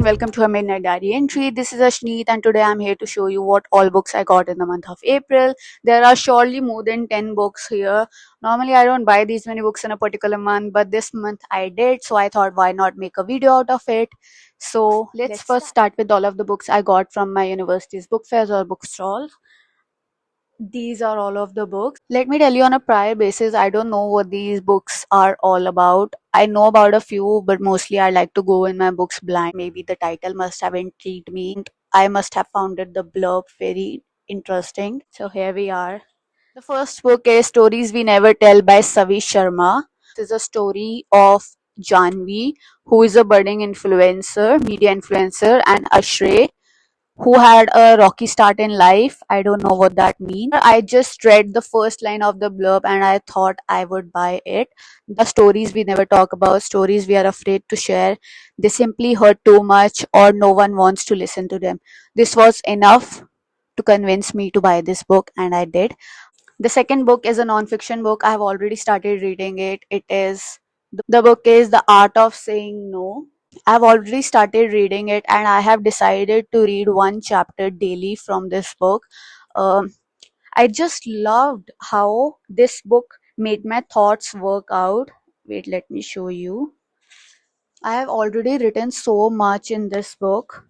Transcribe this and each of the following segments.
welcome to Hermidnightdiaryentry. This is Ashneet and today I'm here to show you what all books I got in the month of April. There are surely more than 10 books here. Normally I don't buy these many books in a particular month, but this month I did, so I thought why not make a video out of it. So let's first start with all of the books I got from my university's book fairs or bookstalls. These are all of the books. Let me tell you on a prior basis, I don't know what these books are all about. I know about a few, but mostly I like to go in my books blind. Maybe the title must have intrigued me. I must have found the blurb very interesting. So here we are. The first book is Stories We Never Tell by Savi Sharma. This is a story of Janvi, who is a budding influencer, media influencer, and Ashray, who had a rocky start in life. I don't know what that means. I just read the first line of the blurb and I thought I would buy it. The stories we never talk about, stories we are afraid to share, they simply hurt too much or no one wants to listen to them. This was enough to convince me to buy this book and I did. The second book is a non-fiction book. I have already started reading it. The book is The Art of Saying No. I've already started reading it and I have decided to read one chapter daily from this book. Um, I just loved how this book made my thoughts work out. Wait, let me show you. I have already written so much in this book.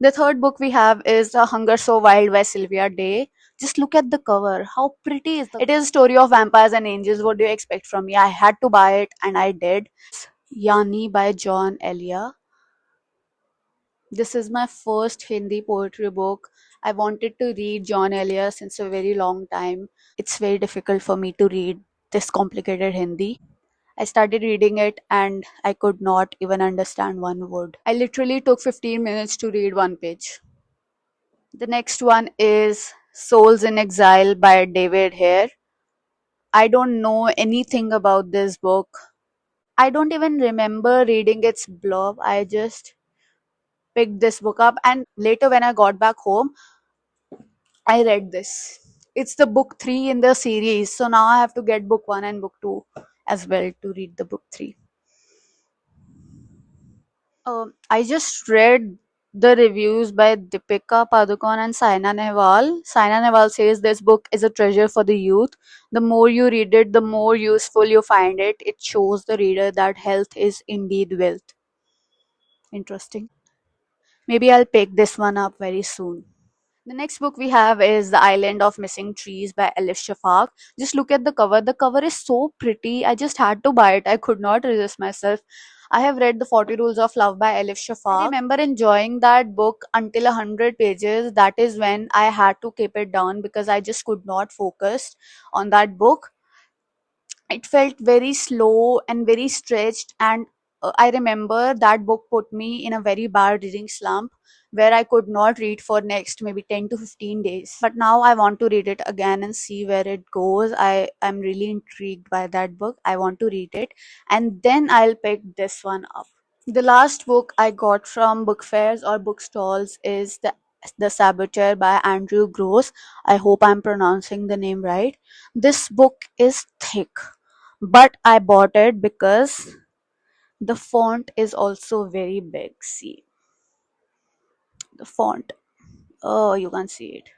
The third book we have is A Hunger So Wild by Sylvia Day. Just look at the cover. How pretty is it? Is a story of vampires and angels. What do you expect from me? I had to buy it and I did. Yani by John Elia. This is my first Hindi poetry book. I wanted to read John Elia since a very long time. It's very difficult for me to read this complicated Hindi. I started reading it and I could not even understand one word. I literally took 15 minutes to read one page. The next one is Souls in Exile by David Hare. I don't know anything about this book. I don't even remember reading its blurb. I just picked this book up and later when I got back home, I read this. It's the book 3 in the series. So now I have to get book 1 and book 2 as well to read the book 3. I just read the reviews by Deepika Padukone and Saina Nehwal. Saina Nehwal says this book is a treasure for the youth. The more you read it, the more useful you find it. It shows the reader that health is indeed wealth. Interesting. Maybe I'll pick this one up very soon. The next book we have is The Island of Missing Trees by Elif Shafak. Just look at the cover. The cover is so pretty. I just had to buy it. I could not resist myself. I have read The 40 Rules of Love by Elif Shafak. I remember enjoying that book until 100 pages. That is when I had to keep it down because I just could not focus on that book. It felt very slow and very stretched, and I remember that book put me in a very bad reading slump where I could not read for next maybe 10 to 15 days. But now I want to read it again and see where it goes. I am really intrigued by that book. I want to read it and then I'll pick this one up. The last book I got from book fairs or bookstalls is The Saboteur by Andrew Gross. I hope I'm pronouncing the name right. This book is thick, but I bought it because the font is also very big. See the font. Oh, you can't see it.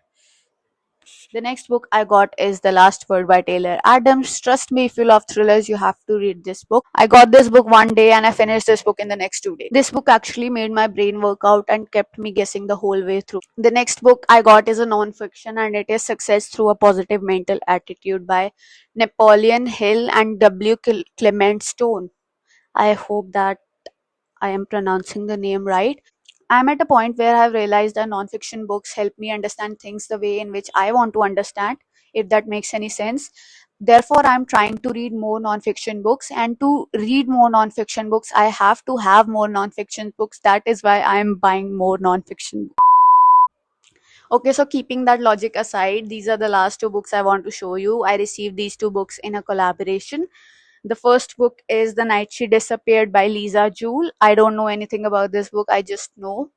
The next book I got is The Last Word by Taylor Adams. Trust me, if you love thrillers, you have to read this book. I got this book one day and I finished this book in the next 2 days. This book actually made my brain work out and kept me guessing the whole way through. The next book I got is a non-fiction and it is Success Through a Positive Mental Attitude by Napoleon Hill and W. Clement Stone. I hope that I am pronouncing the name right. I'm at a point where I've realized that nonfiction books help me understand things the way in which I want to understand, if that makes any sense. Therefore, I'm trying to read more nonfiction books, and to read more nonfiction books, I have to have more nonfiction books. That is why I'm buying more nonfiction. Okay, so keeping that logic aside, these are the last two books I want to show you. I received these two books in a collaboration. The first book is The Night She Disappeared by Lisa Jewell. I don't know anything about this book. I just know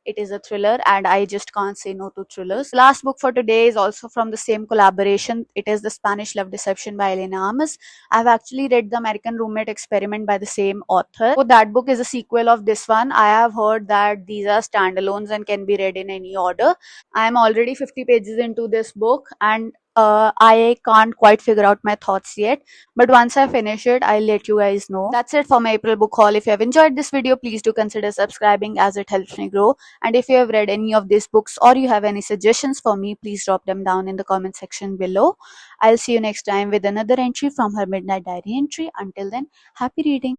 It is a thriller, and I just can't say no to thrillers. Last book for today is also from the same collaboration. It is The Spanish Love Deception by Elna Armas. I've actually read The American Roommate Experiment by the same author. So that book is a sequel of this one. I have heard that these are standalones and can be read in any order. I am already 50 pages into this book, and I can't quite figure out my thoughts yet. But once I finish it, I'll let you guys know. That's it for my April book haul. If you have enjoyed this video, please do consider subscribing as it helps me grow. And if you have read any of these books or you have any suggestions for me, please drop them down in the comment section below. I'll see you next time with another entry from her Midnight Diary entry. Until then, happy reading.